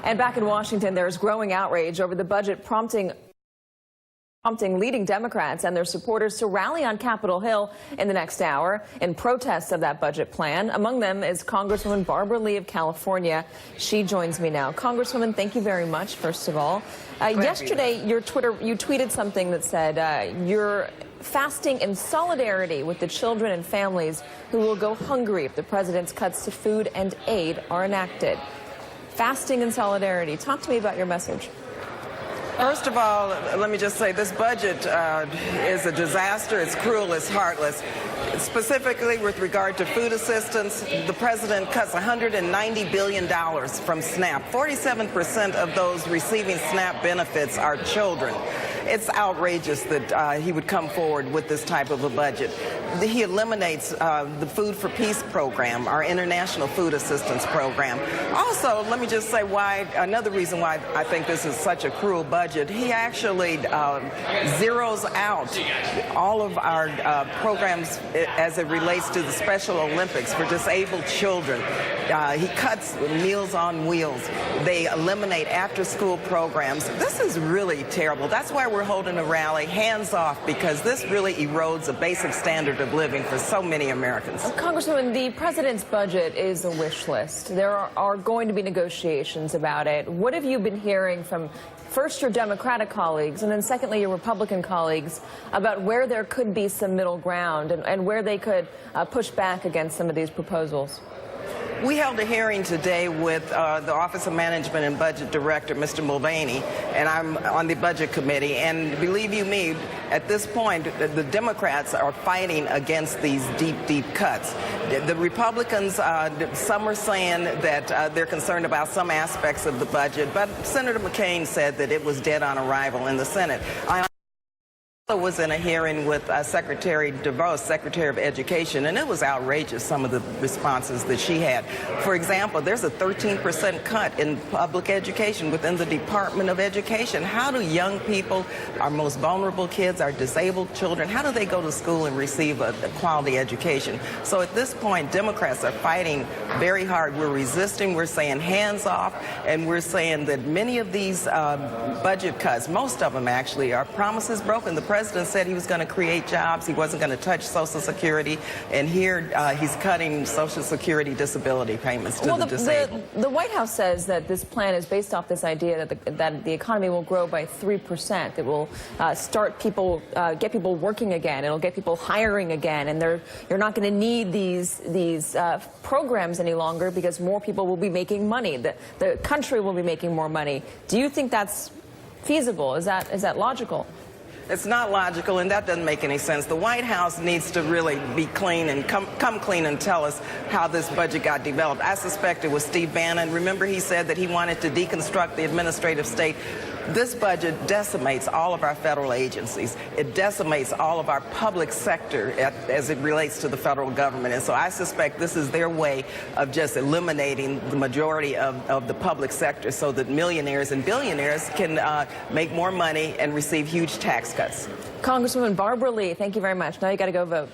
And back in Washington, there's growing outrage over the budget prompting leading Democrats and their supporters to rally on Capitol Hill in the next hour in protest of that budget plan. Among them is Congresswoman Barbara Lee of California. She joins me now. Congresswoman, thank you very much, first of all. Yesterday, you tweeted something that said you're fasting in solidarity with the children and families who will go hungry if the president's cuts to food and aid are enacted. Fasting in solidarity. Talk to me about your message. First of all, let me just say this budget is a disaster. It's cruel. It's heartless. Specifically with regard to food assistance, the president cuts $190 billion from SNAP. 47% of those receiving SNAP benefits are children. It's outrageous that he would come forward with this type of a budget. He eliminates the Food for Peace program, our international food assistance program. Also, let me just say another reason why I think this is such a cruel budget. He actually zeroes out all of our programs as it relates to the Special Olympics for disabled children. He cuts Meals on Wheels. They eliminate after-school programs. This is really terrible. That's why we're holding a rally, hands off, because this really erodes a basic standard of living for so many Americans. Congresswoman, the president's budget is a wish list. There are going to be negotiations about it. What have you been hearing from first your Democratic colleagues and then secondly your Republican colleagues about where there could be some middle ground and where they could push back against some of these proposals? We held a hearing today with the Office of Management and Budget Director, Mr. Mulvaney, and I'm on the Budget Committee. And believe you me, at this point, the Democrats are fighting against these deep cuts. The Republicans, some are saying that they're concerned about some aspects of the budget, but Senator McCain said that it was dead on arrival in the Senate. I was in a hearing with Secretary DeVos, Secretary of Education, and it was outrageous, some of the responses that she had. For example, there's a 13% cut in public education within the Department of Education. How do young people, our most vulnerable kids, our disabled children, how do they go to school and receive a quality education? So at this point, Democrats are fighting very hard. We're resisting. We're saying hands off, and we're saying that many of these budget cuts, most of them actually, are promises broken. The president said he was going to create jobs. He wasn't going to touch Social Security, and here he's cutting Social Security disability payments to the disabled. The White House says that this plan is based off this idea that the economy will grow by 3%. It will get people working again. It'll get people hiring again, and you're not going to need these programs any longer because more people will be making money. The country will be making more money. Do you think that's feasible? Is that logical? It's not logical, and that doesn't make any sense. The White House needs to really be clean and come clean and tell us how this budget got developed. I suspect it was Steve Bannon. Remember, he said that he wanted to deconstruct the administrative state. This budget decimates all of our federal agencies. It decimates all of our public sector as it relates to the federal government. And so I suspect this is their way of just eliminating the majority of the public sector so that millionaires and billionaires can make more money and receive huge tax cuts. Congresswoman Barbara Lee, thank you very much. Now you got to go vote.